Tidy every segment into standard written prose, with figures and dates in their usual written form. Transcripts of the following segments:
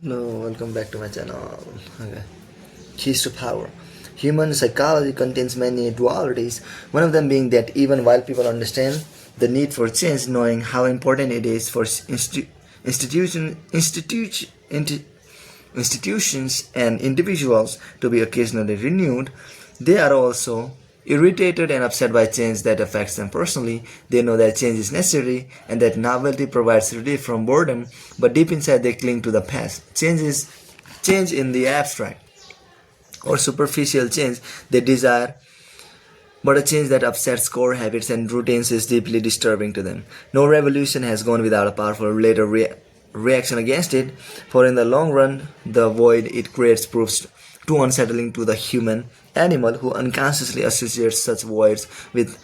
Hello, welcome back to my channel. Okay. Keys to power. Human psychology contains many dualities, one of them being that even while people understand the need for change, knowing how important it is for institutions and individuals to be occasionally renewed, they are also irritated and upset by change that affects them personally. They know that change is necessary and that novelty provides relief from boredom, but deep inside they cling to the past. Change is change in the abstract or superficial change they desire, but a change that upsets core habits and routines is deeply disturbing to them. No revolution has gone without a powerful later reaction against it, for in the long run, the void it creates proves too unsettling to the human animal who unconsciously associates such voids with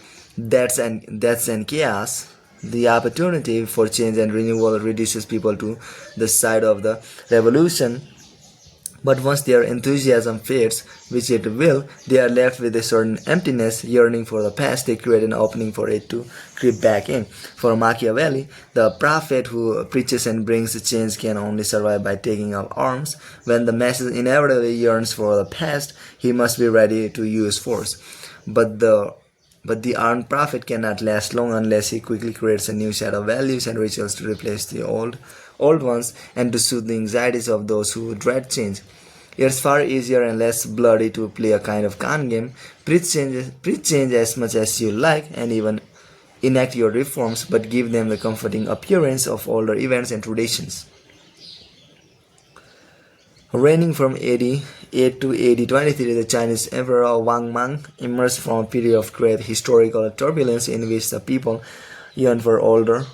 deaths and chaos. The opportunity for change and renewal reduces people to the side of the revolution, but once their enthusiasm fades, which it will, they are left with a certain emptiness, yearning for the past. They create an opening for it to creep back in. For Machiavelli, the prophet who preaches and brings change can only survive by taking up arms. When the masses inevitably yearns for the past, he must be ready to use force. But the armed prophet cannot last long unless he quickly creates a new set of values and rituals to replace the old ones and to soothe the anxieties of those who dread change. It's far easier and less bloody to play a kind of con game, preach change as much as you like, and even enact your reforms, but give them the comforting appearance of older events and traditions. Reigning from AD 8 to AD 23, the Chinese Emperor Wang Mang emerged from a period of great historical turbulence in which the people yearned for order,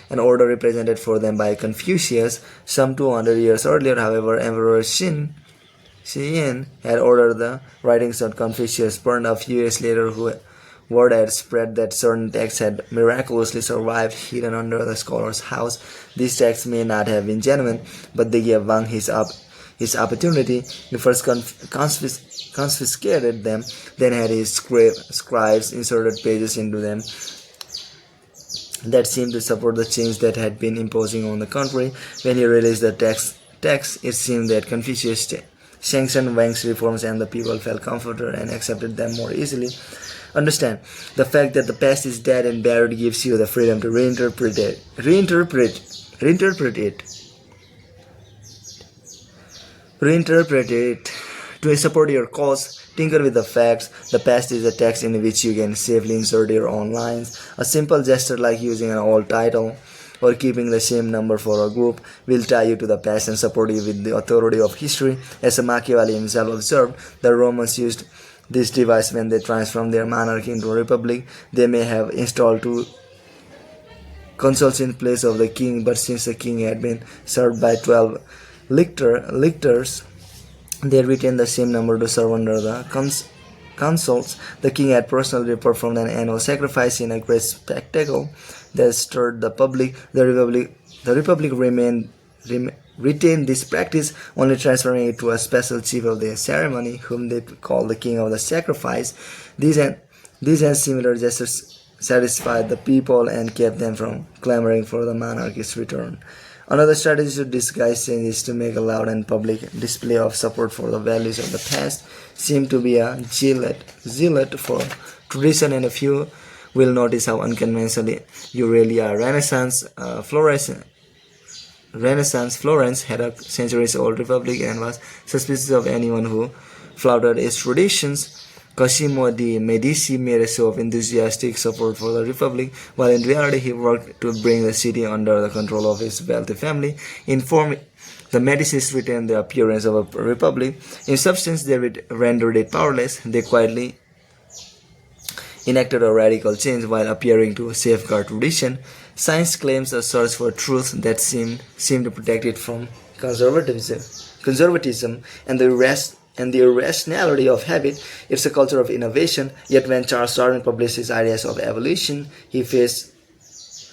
and order represented for them by Confucius. Some 200 years earlier, however, Emperor Xin had ordered the writings of Confucius burned. A few years later, word had spread that certain texts had miraculously survived, hidden under the scholar's house. These texts may not have been genuine, but they gave Wang his opportunity. He first confiscated them, then had his scribes inserted pages into them that seemed to support the change that had been imposing on the country. When he released the text, it seemed that Confucius sanctioned Wang's reforms and the people felt comforted and accepted them more easily. Understand, the fact that the past is dead and buried gives you the freedom to reinterpret it to support your cause. Tinker with the facts. The past is a text in which you can safely insert your own lines. A simple gesture like using an old title or keeping the same number for a group will tie you to the past and support you with the authority of history. As Machiavelli himself observed, the Romans used this device when they transformed their monarchy into a republic. They may have installed two consuls in place of the king, but since the king had been served by 12 lictors, they retained the same number to serve under the consuls. The king had personally performed an annual sacrifice in a great spectacle that stirred the public. The republic retained this practice, only transferring it to a special chief of the ceremony, whom they called the king of the sacrifice. These and similar gestures satisfied the people and kept them from clamoring for the monarchy's return. Another strategy to disguise change is to make a loud and public display of support for the values of the past. Seem to be a zealot for tradition, and a few will notice how unconventional you really are. Florence had a centuries-old republic and was suspicious of anyone who flouted its traditions. Cosimo de' Medici made a show of enthusiastic support for the republic, while in reality he worked to bring the city under the control of his wealthy family. In form, the Medicis retained the appearance of a republic. In substance, they rendered it powerless. They quietly enacted a radical change while appearing to safeguard tradition. Science claims a search for truth that seemed to protect it from conservatism and the irrationality of habit. It's a culture of innovation. Yet when Charles Darwin published his ideas of evolution, he faced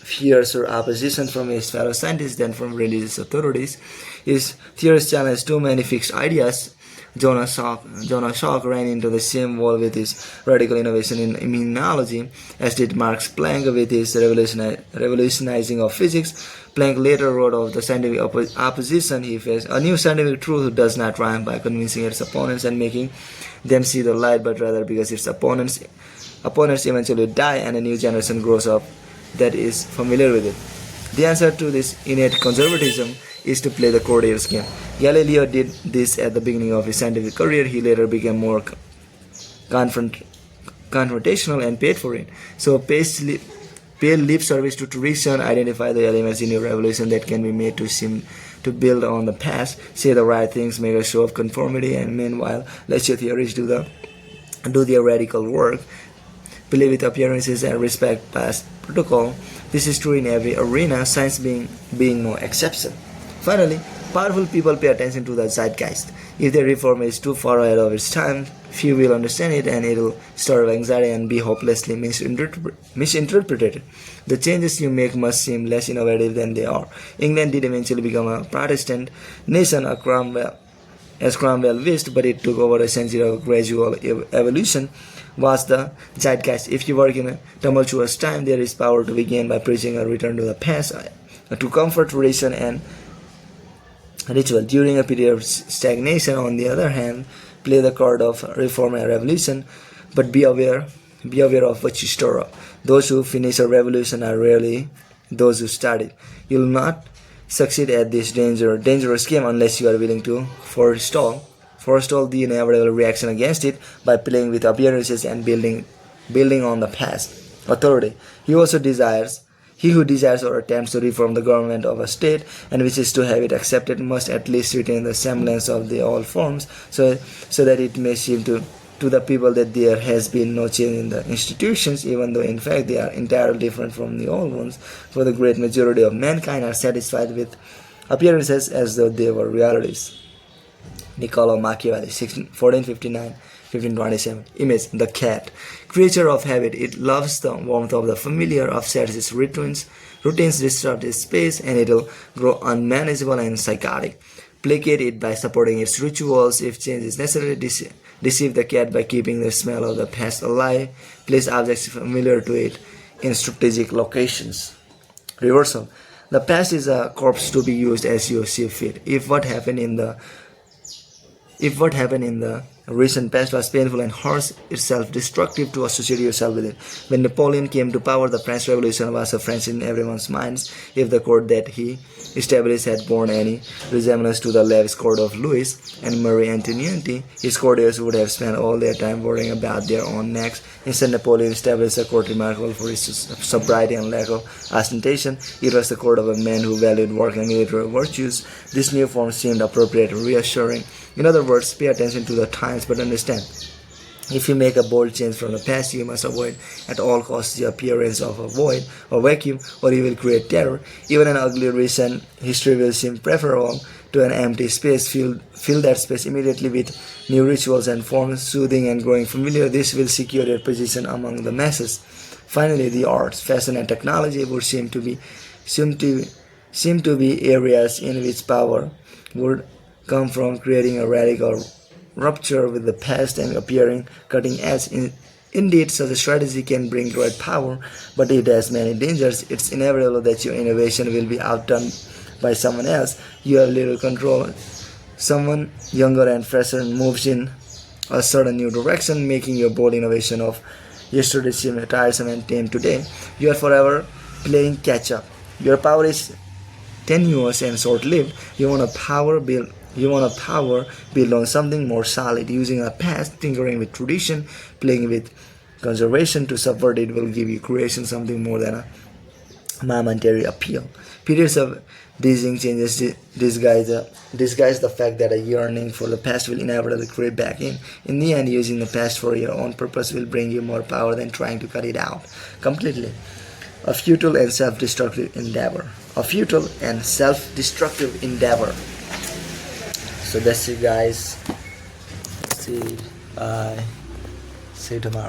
fiercer opposition from his fellow scientists than from religious authorities. His theories challenged too many fixed ideas. Jonas Salk ran into the same wall with his radical innovation in immunology, as did Max Planck with his revolutionizing of physics. Planck later wrote of the scientific opposition he faced. A new scientific truth does not triumph by convincing its opponents and making them see the light, but rather because its opponents eventually die and a new generation grows up that is familiar with it. The answer to this innate conservatism is to play the courtier's game. Galileo did this at the beginning of his scientific career. He later became more confrontational and paid for it. So pay lip service to tradition, identify the elements in your revolution that can be made to seem to build on the past, say the right things, make a show of conformity, and meanwhile let your theories do the radical work. Play with appearances and respect past protocol. This is true in every arena, science being no exception. Finally, powerful people pay attention to the zeitgeist. If their reform is too far ahead of its time, few will understand it and it'll stir anxiety and be hopelessly misinterpreted. The changes you make must seem less innovative than they are. England did eventually become a Protestant nation, as Cromwell wished, but it took over a century of gradual evolution. Was the zeitgeist. If you work in a tumultuous time, there is power to be gained by preaching a return to the past, to comfort, tradition, and ritual. During a period of stagnation, on the other hand, play the card of reform and revolution, but be aware of what you stir up. Those who finish a revolution are rarely those who start it. You will not succeed at this dangerous game unless you are willing to forestall the inevitable reaction against it by playing with appearances and building on the past. Authority. He who desires or attempts to reform the government of a state and wishes to have it accepted must at least retain the semblance of the old forms, so that it may seem to the people that there has been no change in the institutions, even though in fact they are entirely different from the old ones. For the great majority of mankind are satisfied with appearances as though they were realities. Niccolo Machiavelli, 1459-1527. Image: the cat. Creature of habit, it loves the warmth of the familiar, upsets its routines disrupt its space, and it'll grow unmanageable and psychotic. Placate it by supporting its rituals. If change is necessary, deceive the cat by keeping the smell of the past alive. Place objects familiar to it in strategic locations. Reversal. The past is a corpse to be used as you see fit. If what happened in the recent past was painful and harsh, it's self-destructive to associate yourself with it. When Napoleon came to power, the French Revolution was a French in everyone's minds. If the court that he established had borne any resemblance to the lavish court of Louis and Marie Antoinette, his courtiers would have spent all their time worrying about their own necks. Instead, Napoleon established a court remarkable for its sobriety and lack of ostentation. It was the court of a man who valued work and military virtues. This new form seemed appropriate and reassuring. In other words, pay attention to the times, but understand, if you make a bold change from the past, you must avoid at all costs the appearance of a void or vacuum, or you will create terror. Even an ugly recent history will seem preferable to an empty space. Fill that space immediately with new rituals and forms, soothing and growing familiar. This will secure your position among the masses. Finally, the arts, fashion, and technology would seem to be areas in which power would come from creating a radical rupture with the past and appearing cutting edge. Indeed, such a strategy can bring great power, but it has many dangers. It's inevitable that your innovation will be outdone by someone else. You have little control. Someone younger and fresher moves in a certain new direction, making your bold innovation of yesterday seem tiresome and tame today. You are forever playing catch up. Your power is tenuous and short-lived. You want a power built on something more solid. Using a past, tinkering with tradition, playing with conservation to subvert it will give you creation something more than a momentary appeal. Periods of dizzying changes disguise the fact that a yearning for the past will inevitably creep back in. In the end, using the past for your own purpose will bring you more power than trying to cut it out completely. A futile and self-destructive endeavor. So that's it, guys. See you tomorrow.